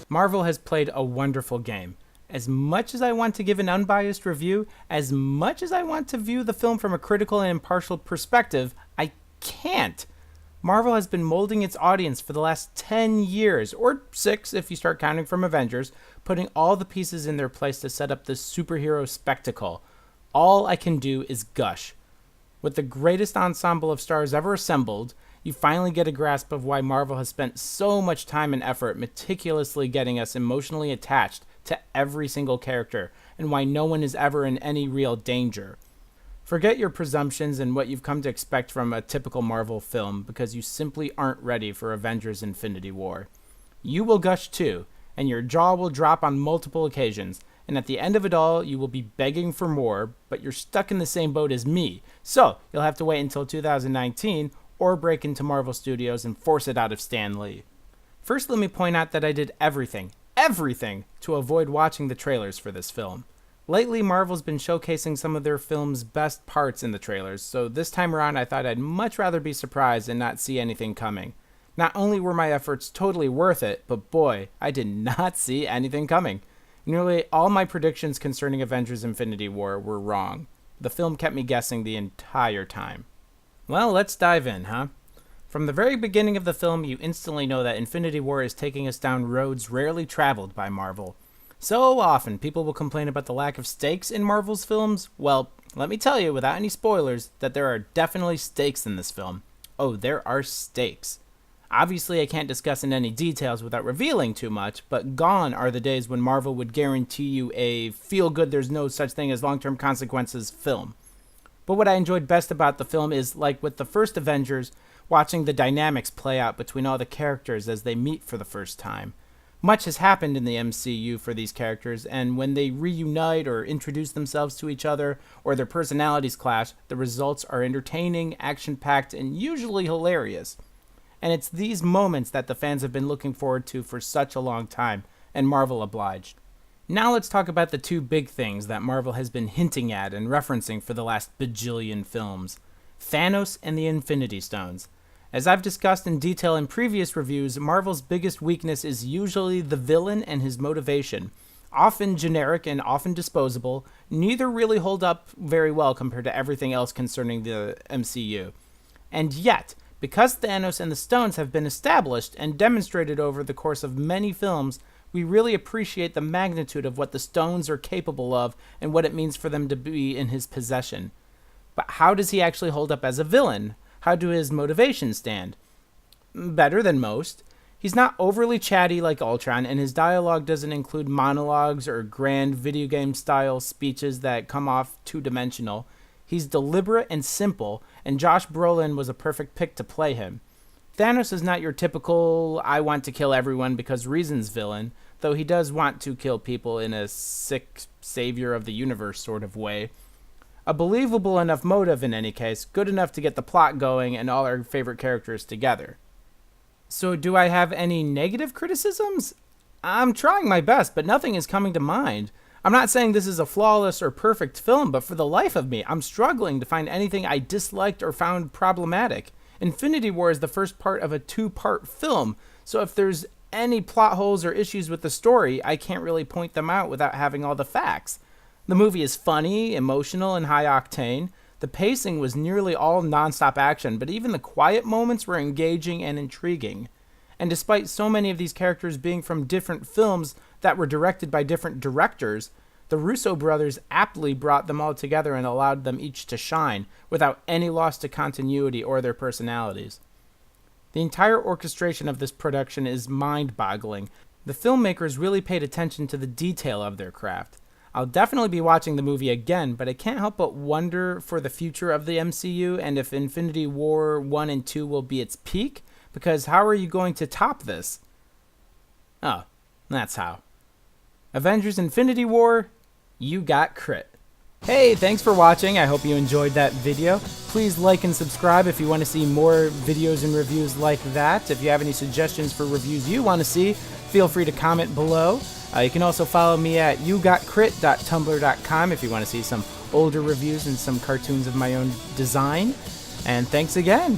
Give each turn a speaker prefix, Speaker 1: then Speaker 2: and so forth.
Speaker 1: Marvel has played a wonderful game. As much as I want to give an unbiased review, as much as I want to view the film from a critical and impartial perspective, I can't. Marvel has been molding its audience for the last 10 years, or 6 if you start counting from Avengers, putting all the pieces in their place to set up this superhero spectacle. All I can do is gush. With the greatest ensemble of stars ever assembled, you finally get a grasp of why Marvel has spent so much time and effort meticulously getting us emotionally attached to every single character, and why no one is ever in any real danger. Forget your presumptions and what you've come to expect from a typical Marvel film, because you simply aren't ready for Avengers Infinity War. You will gush too, and your jaw will drop on multiple occasions, and at the end of it all, you will be begging for more, but you're stuck in the same boat as me, so you'll have to wait until 2019, or break into Marvel Studios and force it out of Stan Lee. First, let me point out that I did everything to avoid watching the trailers for this film. Lately, Marvel's been showcasing some of their film's best parts in the trailers, so this time around I thought I'd much rather be surprised and not see anything coming. Not only were my efforts totally worth it, but boy, I did not see anything coming. Nearly all my predictions concerning Avengers Infinity War were wrong. The film kept me guessing the entire time. Well, let's dive in, huh? From the very beginning of the film, you instantly know that Infinity War is taking us down roads rarely traveled by Marvel. So often, people will complain about the lack of stakes in Marvel's films. Well, let me tell you, without any spoilers, that there are definitely stakes in this film. Oh, there are stakes. Obviously, I can't discuss in any details without revealing too much, but gone are the days when Marvel would guarantee you a feel-good, there's no such thing as long-term consequences film. But what I enjoyed best about the film is, like with the first Avengers, watching the dynamics play out between all the characters as they meet for the first time. Much has happened in the MCU for these characters, and when they reunite or introduce themselves to each other, or their personalities clash, the results are entertaining, action-packed, and usually hilarious. And it's these moments that the fans have been looking forward to for such a long time, and Marvel obliged. Now let's talk about the two big things that Marvel has been hinting at and referencing for the last bajillion films: Thanos and the Infinity Stones. As I've discussed in detail in previous reviews, Marvel's biggest weakness is usually the villain and his motivation. Often generic and often disposable, neither really hold up very well compared to everything else concerning the MCU. And yet, because Thanos and the Stones have been established and demonstrated over the course of many films, we really appreciate the magnitude of what the Stones are capable of and what it means for them to be in his possession. But how does he actually hold up as a villain? How do his motivations stand? Better than most. He's not overly chatty like Ultron, and his dialogue doesn't include monologues or grand video game style speeches that come off two-dimensional. He's deliberate and simple, and Josh Brolin was a perfect pick to play him. Thanos is not your typical I want to kill everyone because reasons villain, though he does want to kill people in a sick savior of the universe sort of way. A believable enough motive in any case, good enough to get the plot going and all our favorite characters together. So do I have any negative criticisms? I'm trying my best, but nothing is coming to mind. I'm not saying this is a flawless or perfect film, but for the life of me, I'm struggling to find anything I disliked or found problematic. Infinity War is the first part of a 2-part film, so if there's any plot holes or issues with the story, I can't really point them out without having all the facts. The movie is funny, emotional, and high-octane. The pacing was nearly all non-stop action, but even the quiet moments were engaging and intriguing. And despite so many of these characters being from different films that were directed by different directors, the Russo brothers aptly brought them all together and allowed them each to shine, without any loss to continuity or their personalities. The entire orchestration of this production is mind-boggling. The filmmakers really paid attention to the detail of their craft. I'll definitely be watching the movie again, but I can't help but wonder for the future of the MCU and if Infinity War 1 and 2 will be its peak, because how are you going to top this? Oh, that's how. Avengers Infinity War, you got crit. Hey, thanks for watching. I hope you enjoyed that video. Please like and subscribe if you want to see more videos and reviews like that. If you have any suggestions for reviews you want to see, feel free to comment below. You can also follow me at YouGotCrit.tumblr.com if you want to see some older reviews and some cartoons of my own design. And thanks again.